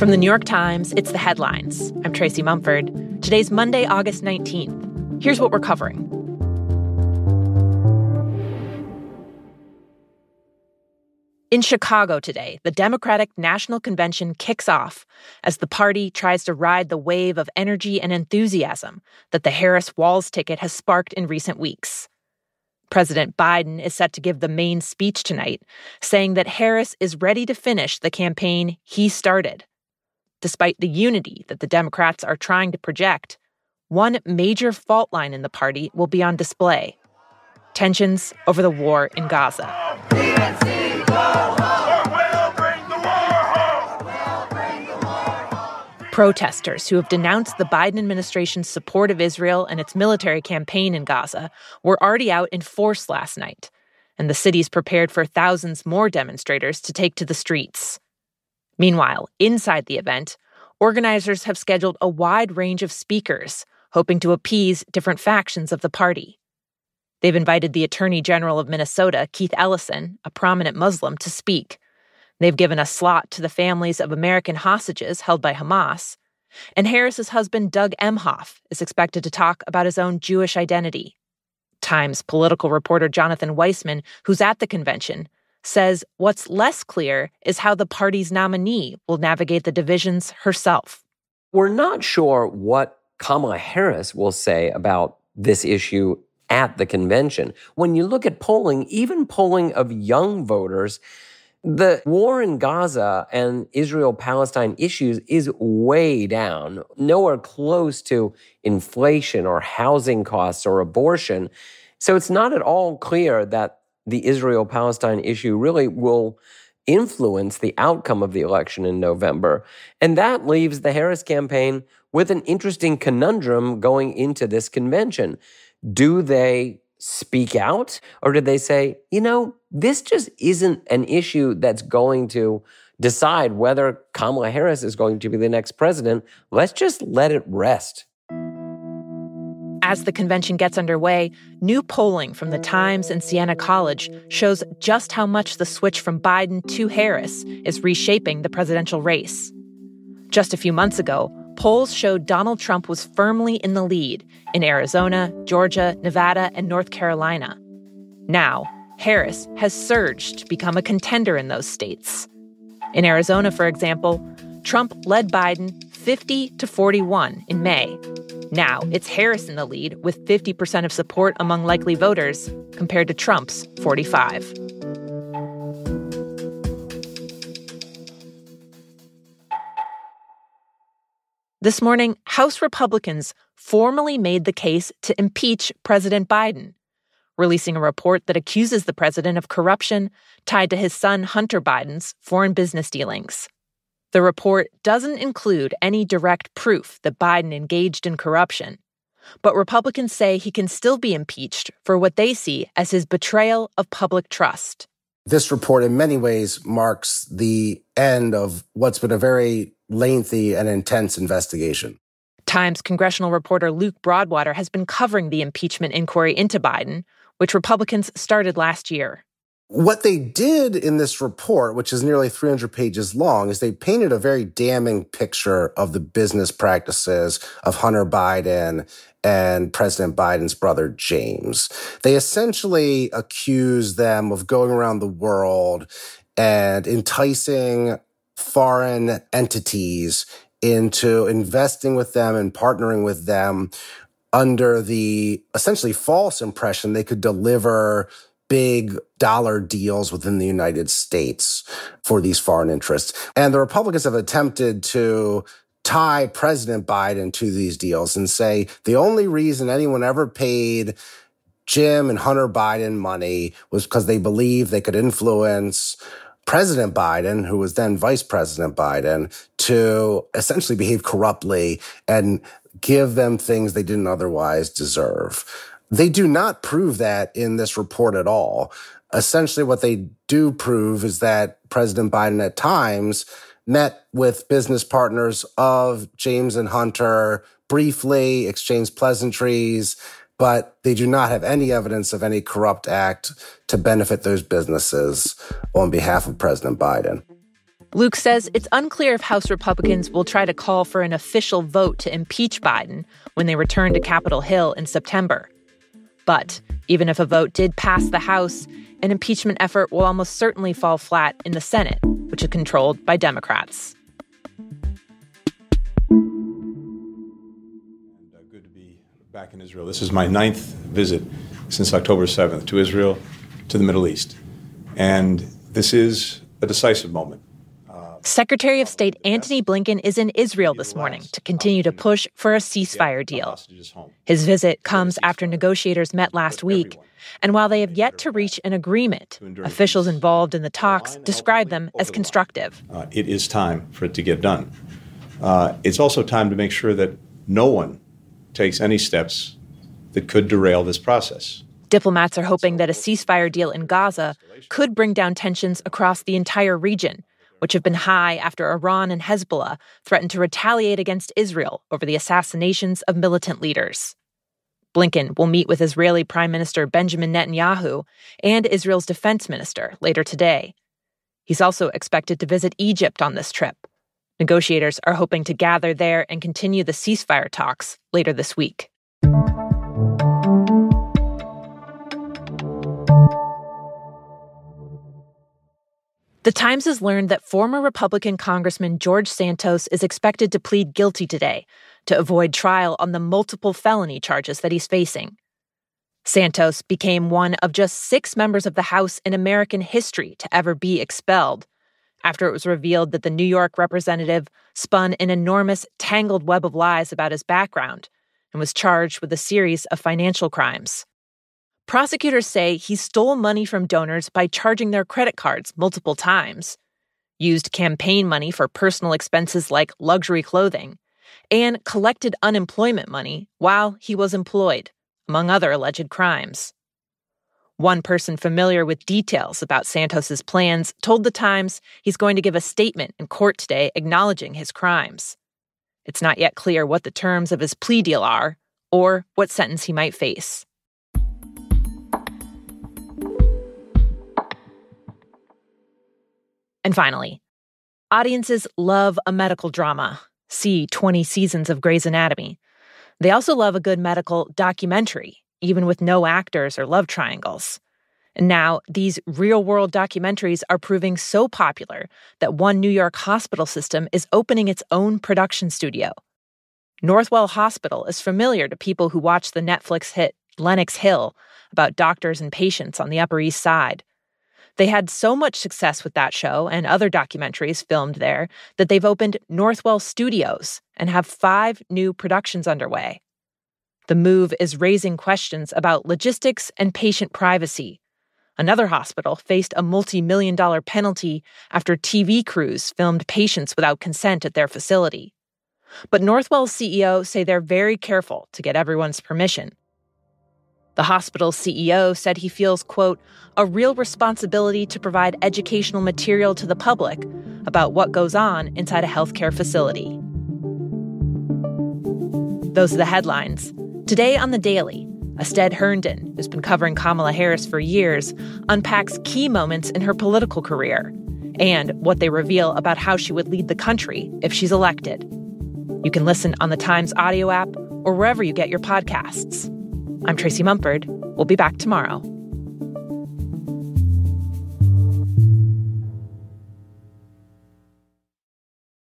From the New York Times, it's The Headlines. I'm Tracy Mumford. Today's Monday, August 19th. Here's what we're covering. In Chicago today, the Democratic National Convention kicks off as the party tries to ride the wave of energy and enthusiasm that the Harris-Walz ticket has sparked in recent weeks. President Biden is set to give the main speech tonight, saying that Harris is ready to finish the campaign he started. Despite the unity that the Democrats are trying to project, one major fault line in the party will be on display: tensions over the war in Gaza. Protesters who have denounced the Biden administration's support of Israel and its military campaign in Gaza were already out in force last night, and the city's prepared for thousands more demonstrators to take to the streets. Meanwhile, inside the event, organizers have scheduled a wide range of speakers, hoping to appease different factions of the party. They've invited the Attorney General of Minnesota, Keith Ellison, a prominent Muslim, to speak. They've given a slot to the families of American hostages held by Hamas. And Harris's husband, Doug Emhoff, is expected to talk about his own Jewish identity. Times political reporter Jonathan Weissman, who's at the convention, says what's less clear is how the party's nominee will navigate the divisions herself. We're not sure what Kamala Harris will say about this issue at the convention. When you look at polling, even polling of young voters, the war in Gaza and Israel-Palestine issues is way down, nowhere close to inflation or housing costs or abortion. So it's not at all clear that the Israel-Palestine issue really will influence the outcome of the election in November. And that leaves the Harris campaign with an interesting conundrum going into this convention. Do they speak out, or do they say, this just isn't an issue that's going to decide whether Kamala Harris is going to be the next president? Let's just let it rest. As the convention gets underway, new polling from the Times and Siena College shows just how much the switch from Biden to Harris is reshaping the presidential race. Just a few months ago, polls showed Donald Trump was firmly in the lead in Arizona, Georgia, Nevada, and North Carolina. Now, Harris has surged to become a contender in those states. In Arizona, for example, Trump led Biden 50-41 in May. Now, it's Harris in the lead with 50% of support among likely voters compared to Trump's 45%. This morning, House Republicans formally made the case to impeach President Biden, releasing a report that accuses the president of corruption tied to his son Hunter Biden's foreign business dealings. The report doesn't include any direct proof that Biden engaged in corruption, but Republicans say he can still be impeached for what they see as his betrayal of public trust. This report in many ways marks the end of what's been a very lengthy and intense investigation. Times congressional reporter Luke Broadwater has been covering the impeachment inquiry into Biden, which Republicans started last year. What they did in this report, which is nearly 300 pages long, is they painted a very damning picture of the business practices of Hunter Biden and President Biden's brother, James. They essentially accuse them of going around the world and enticing foreign entities into investing with them and partnering with them under the essentially false impression they could deliver big dollar deals within the United States for these foreign interests. And the Republicans have attempted to tie President Biden to these deals and say the only reason anyone ever paid Jim and Hunter Biden money was because they believed they could influence President Biden, who was then Vice President Biden, to essentially behave corruptly and give them things they didn't otherwise deserve. They do not prove that in this report at all. Essentially, what they do prove is that President Biden at times met with business partners of James and Hunter briefly, exchanged pleasantries, but they do not have any evidence of any corrupt act to benefit those businesses on behalf of President Biden. Luke says it's unclear if House Republicans will try to call for an official vote to impeach Biden when they return to Capitol Hill in September. But even if a vote did pass the House, an impeachment effort will almost certainly fall flat in the Senate, which is controlled by Democrats. Good to be back in Israel. This is my 9th visit since October 7th to Israel, to the Middle East. And this is a decisive moment. Secretary of State Antony Blinken is in Israel this morning to continue to push for a ceasefire deal. His visit comes after negotiators met last week, and while they have yet to reach an agreement, officials involved in the talks describe them as constructive. It is time for it to get done. It's also time to make sure that no one takes any steps that could derail this process. Diplomats are hoping that a ceasefire deal in Gaza could bring down tensions across the entire region, which have been high after Iran and Hezbollah threatened to retaliate against Israel over the assassinations of militant leaders. Blinken will meet with Israeli Prime Minister Benjamin Netanyahu and Israel's defense minister later today. He's also expected to visit Egypt on this trip. Negotiators are hoping to gather there and continue the ceasefire talks later this week. The Times has learned that former Republican Congressman George Santos is expected to plead guilty today to avoid trial on the multiple felony charges that he's facing. Santos became one of just 6 members of the House in American history to ever be expelled after it was revealed that the New York representative spun an enormous, tangled web of lies about his background and was charged with a series of financial crimes. Prosecutors say he stole money from donors by charging their credit cards multiple times, used campaign money for personal expenses like luxury clothing, and collected unemployment money while he was employed, among other alleged crimes. One person familiar with details about Santos's plans told The Times he's going to give a statement in court today acknowledging his crimes. It's not yet clear what the terms of his plea deal are or what sentence he might face. And finally, audiences love a medical drama. See 20 seasons of Grey's Anatomy. They also love a good medical documentary, even with no actors or love triangles. And now, these real-world documentaries are proving so popular that one New York hospital system is opening its own production studio. Northwell Hospital is familiar to people who watch the Netflix hit Lenox Hill about doctors and patients on the Upper East Side. They had so much success with that show and other documentaries filmed there that they've opened Northwell Studios and have 5 new productions underway. The move is raising questions about logistics and patient privacy. Another hospital faced a multi-million-dollar penalty after TV crews filmed patients without consent at their facility. But Northwell's CEO say they're very careful to get everyone's permission. The hospital's CEO said he feels, quote, a real responsibility to provide educational material to the public about what goes on inside a healthcare facility. Those are the headlines. Today on The Daily, Asted Herndon, who's been covering Kamala Harris for years, unpacks key moments in her political career and what they reveal about how she would lead the country if she's elected. You can listen on the Times audio app or wherever you get your podcasts. I'm Tracy Mumford. We'll be back tomorrow.